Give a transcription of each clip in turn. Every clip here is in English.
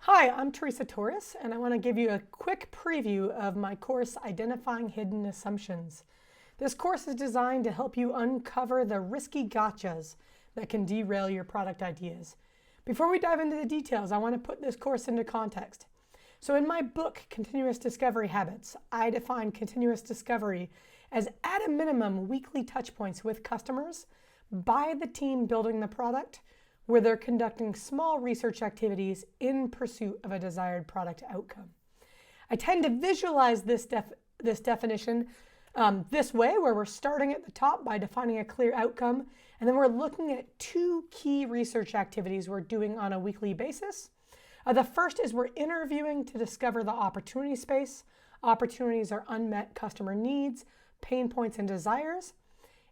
Hi, I'm Teresa Torres, and I want to give you a quick preview of my course, Identifying Hidden Assumptions. This course is designed to help you uncover the risky gotchas that can derail your product ideas. Before we dive into the details, I want to put this course into context. So in my book, Continuous Discovery Habits, I define continuous discovery as, at a minimum, weekly touch points with customers by the team building the product, where they're conducting small research activities in pursuit of a desired product outcome. I tend to visualize this definition this way, where we're starting at the top by defining a clear outcome, and then we're looking at two key research activities we're doing on a weekly basis. The first is we're interviewing to discover the opportunity space. Opportunities are unmet customer needs, pain points, and desires.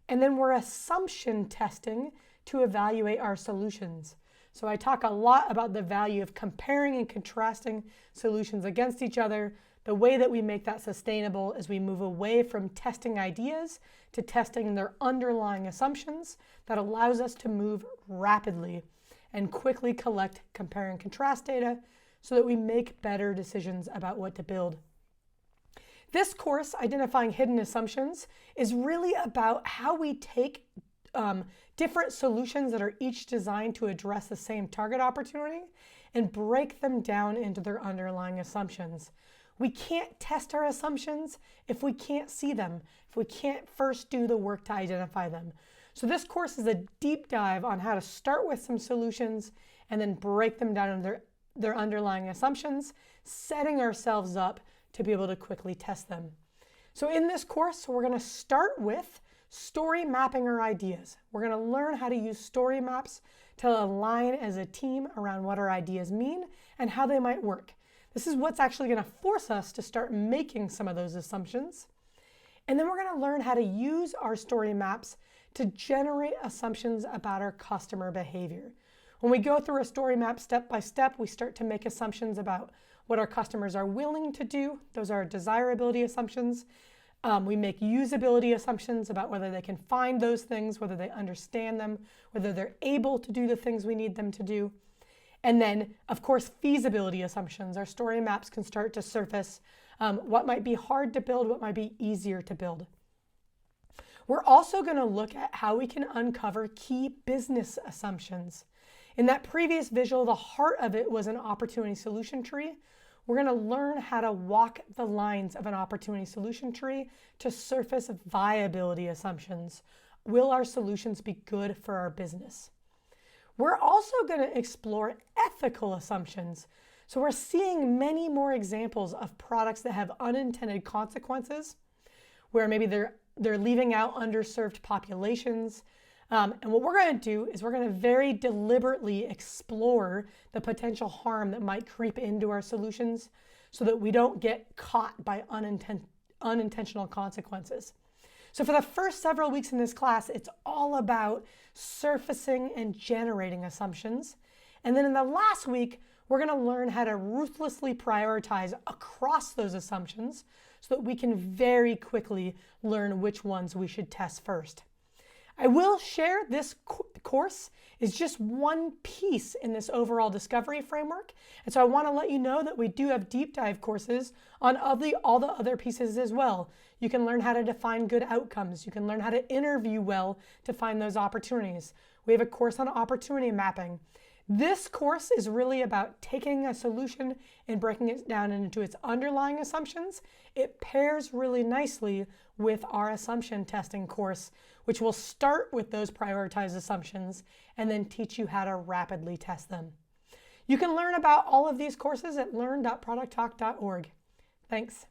And then we're assumption testing to evaluate our solutions. So I talk a lot about the value of comparing and contrasting solutions against each other. The way that we make that sustainable is we move away from testing ideas to testing their underlying assumptions. That allows us to move rapidly and quickly collect compare and contrast data so that we make better decisions about what to build. This course, Identifying Hidden Assumptions, is really about how we take different solutions that are each designed to address the same target opportunity and break them down into their underlying assumptions. We can't test our assumptions if we can't see them, if we can't first do the work to identify them. So this course is a deep dive on how to start with some solutions and then break them down into their underlying assumptions, setting ourselves up to be able to quickly test them. So in this course, we're going to start with story mapping our ideas. We're going to learn how to use story maps to align as a team around what our ideas mean and how they might work. This is what's actually going to force us to start making some of those assumptions. And then we're going to learn how to use our story maps to generate assumptions about our customer behavior. When we go through a story map step by step, we start to make assumptions about what our customers are willing to do. Those are desirability assumptions. We make usability assumptions about whether they can find those things, whether they understand them, whether they're able to do the things we need them to do. And then, of course, feasibility assumptions. Our story maps can start to surface what might be hard to build, what might be easier to build. We're also going to look at how we can uncover key business assumptions. In that previous visual, the heart of it was an opportunity solution tree. We're going to learn how to walk the lines of an opportunity solution tree to surface viability assumptions. Will our solutions be good for our business? We're also going to explore ethical assumptions. So we're seeing many more examples of products that have unintended consequences, where maybe they're leaving out underserved populations. And what we're going to do is we're going to very deliberately explore the potential harm that might creep into our solutions so that we don't get caught by unintentional consequences. So for the first several weeks in this class, it's all about surfacing and generating assumptions. And then in the last week, we're going to learn how to ruthlessly prioritize across those assumptions so that we can very quickly learn which ones we should test first. I will share this course is just one piece in this overall discovery framework. And so I want to let you know that we do have deep dive courses on all the other pieces as well. You can learn how to define good outcomes. You can learn how to interview well to find those opportunities. We have a course on opportunity mapping. This course is really about taking a solution and breaking it down into its underlying assumptions. It pairs really nicely with our assumption testing course, which will start with those prioritized assumptions and then teach you how to rapidly test them. You can learn about all of these courses at learn.producttalk.org. Thanks.